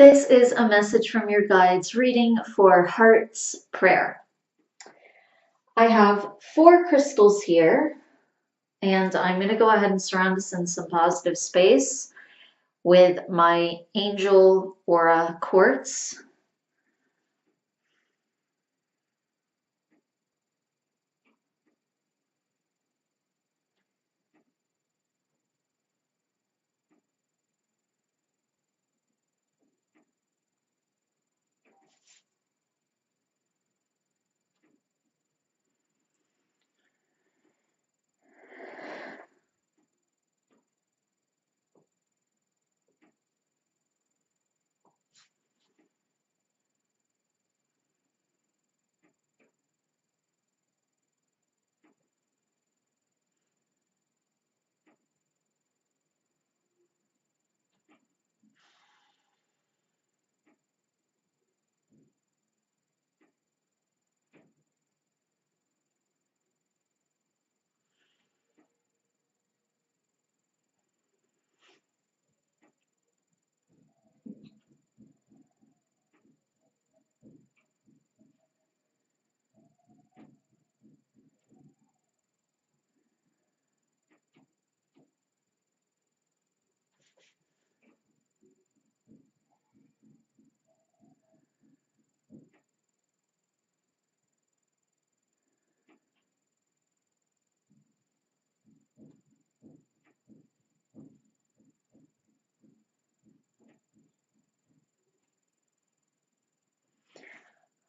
This is a message from your guides reading for Heart's Prayer. I have 4 crystals here, and I'm going to go ahead and surround this in some positive space with my Angel Aura Quartz.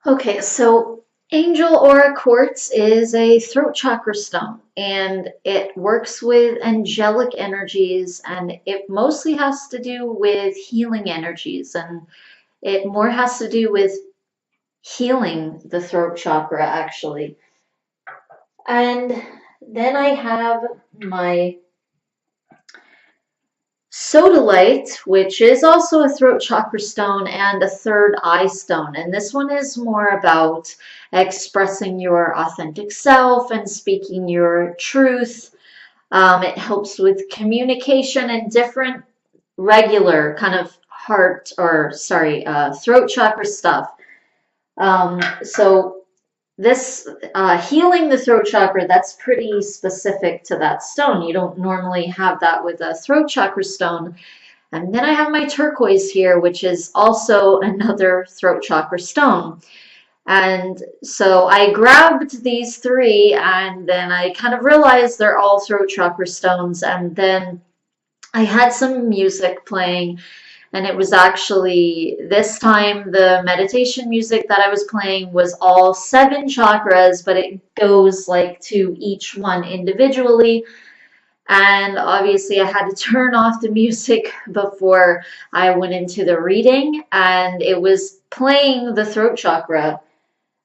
Okay, so Angel Aura Quartz is a throat chakra stone and it works with angelic energies, and it mostly has to do with healing energies, and it more has to do with healing the throat chakra actually. And then I have my sodalite, which is also a throat chakra stone and a third eye stone. And this one is more about expressing your authentic self and speaking your truth. It helps with communication and different regular kind of throat chakra stuff. So this healing the throat chakra, that's pretty specific to that stone. You don't normally have that with a throat chakra stone. And then I have my turquoise here, which is also another throat chakra stone. And so I grabbed these 3 and then I kind of realized they're all throat chakra stones. And then I had some music playing, and it was actually this time the meditation music that I was playing was all 7 chakras, but it goes like to each one individually. And obviously I had to turn off the music before I went into the reading, and it was playing the throat chakra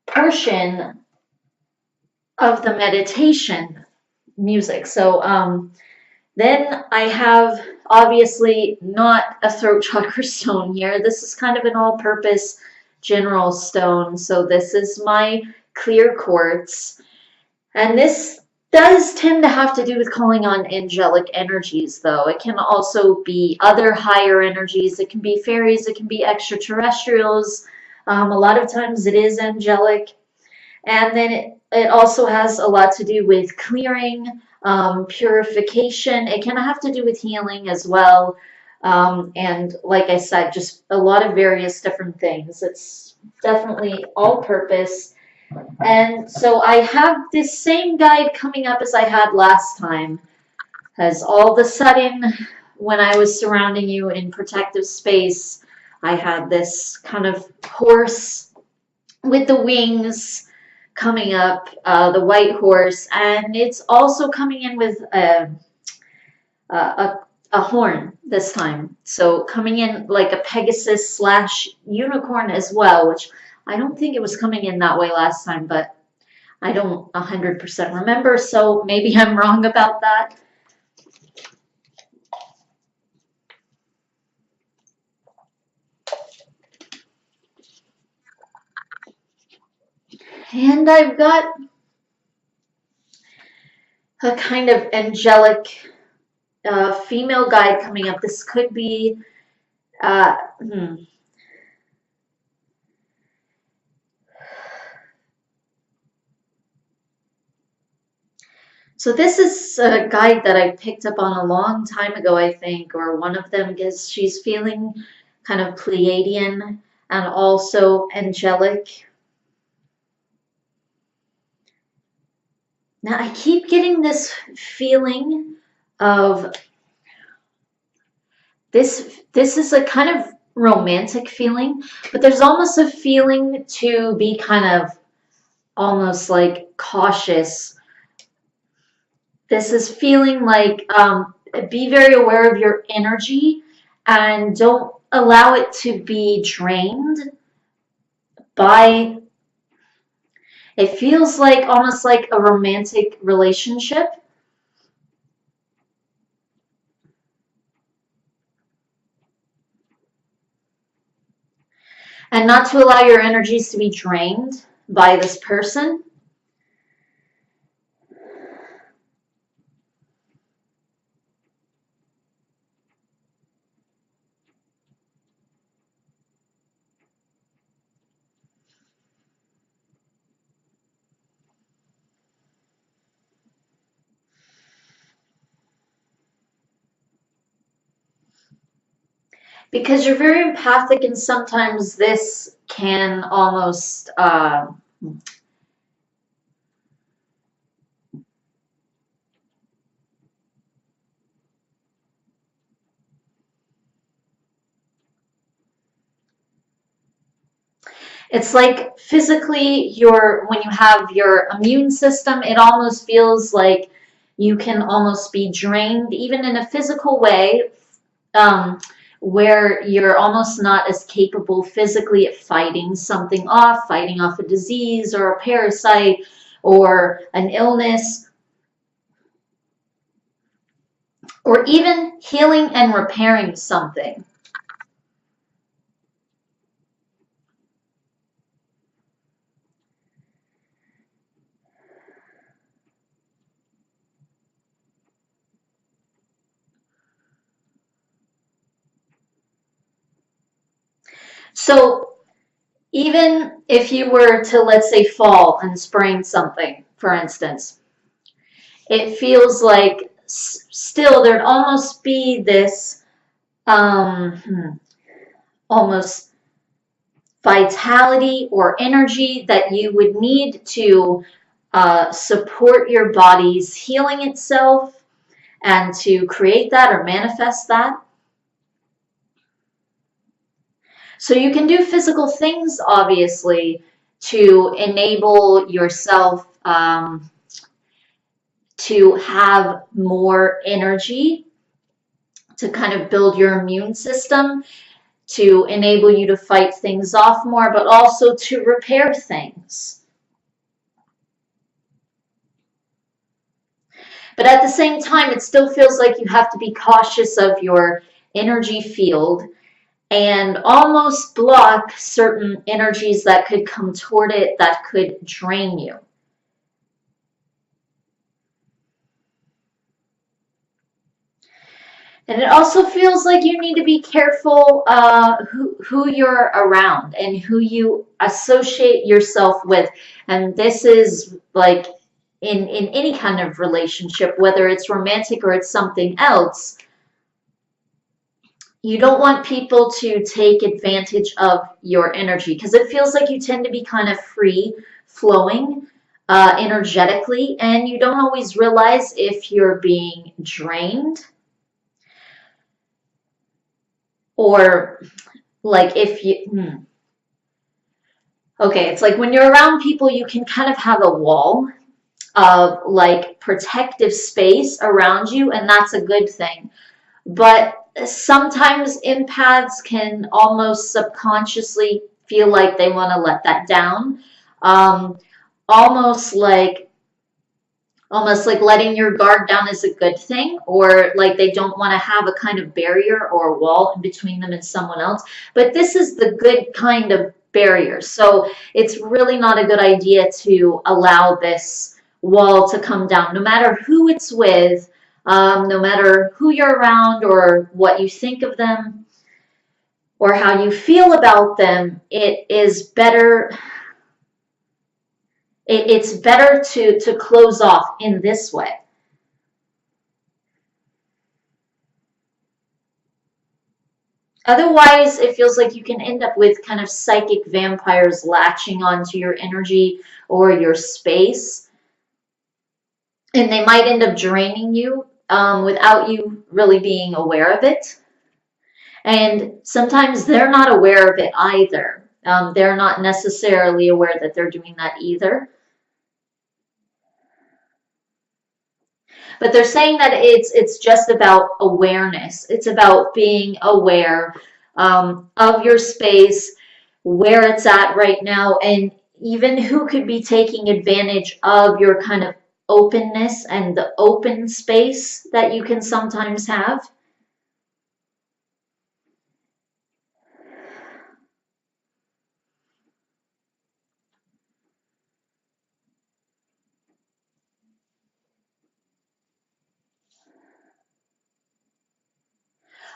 portion of the meditation music. So then I have obviously not a throat chakra stone here. This is kind of an all-purpose general stone. So this is my clear quartz. And this does tend to have to do with calling on angelic energies, though. It can also be other higher energies. It can be fairies. It can be extraterrestrials. A lot of times it is angelic. And then it also has a lot to do with clearing, purification. It can have to do with healing as well. And like I said, just a lot of various different things. It's definitely all purpose. And so I have this same guide coming up as I had last time. As all of a sudden, when I was surrounding you in protective space, I had this kind of horse with the wings coming up, the white horse, and it's also coming in with a horn this time. So coming in like a Pegasus slash unicorn as well, which I don't think it was coming in that way last time, but I don't 100% remember, so maybe I'm wrong about that. And I've got a kind of angelic female guide coming up. This could be, uh, hmm, So this is a guide that I picked up on a long time ago, I think, or one of them, because she's feeling kind of Pleiadian and also angelic. Now I keep getting this feeling of this is a kind of romantic feeling, but there's almost a feeling to be kind of almost like cautious. This is feeling like be very aware of your energy and don't allow it to be drained by, it feels like almost like a romantic relationship, and not to allow your energies to be drained by this person. Because you're very empathic, and sometimes this can almost it's like physically your, when you have your immune system, it almost feels like you can almost be drained even in a physical way, um, where you're almost not as capable physically at fighting off a disease or a parasite or an illness, or even healing and repairing something. So even if you were to, let's say, fall and sprain something, for instance, it feels like still there'd almost be this almost vitality or energy that you would need to support your body's healing itself and to create that or manifest that. So you can do physical things, obviously, to enable yourself to have more energy, to kind of build your immune system, to enable you to fight things off more, but also to repair things. But at the same time, it still feels like you have to be cautious of your energy field and almost block certain energies that could come toward it that could drain you. And it also feels like you need to be careful who you're around and who you associate yourself with. And this is like in any kind of relationship, whether it's romantic or it's something else, you don't want people to take advantage of your energy, because it feels like you tend to be kind of free flowing energetically, and you don't always realize if you're being drained, or like if you, okay, it's like when you're around people, you can kind of have a wall of like protective space around you, and that's a good thing. But sometimes empaths can almost subconsciously feel like they want to let that down. Um, almost like almost like letting your guard down is a good thing, or like they don't want to have a kind of barrier or wall in between them and someone else. But this is the good kind of barrier. So it's really not a good idea to allow this wall to come down, no matter who it's with, no matter who you're around or what you think of them or how you feel about them. It is better. It's better to close off in this way. Otherwise, it feels like you can end up with kind of psychic vampires latching onto your energy or your space, and they might end up draining you without you really being aware of it. And sometimes they're not aware of it either. They're not necessarily aware that they're doing that either. But they're saying that it's just about awareness. It's about being aware of your space, where it's at right now, and even who could be taking advantage of your kind of openness and the open space that you can sometimes have.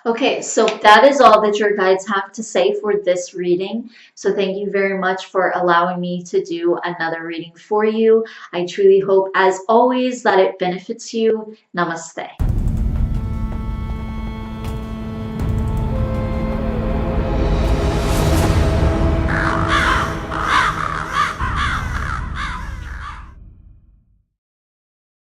Okay, so that is all that your guides have to say for this reading. So thank you very much for allowing me to do another reading for you. I truly hope, as always, that it benefits you. Namaste.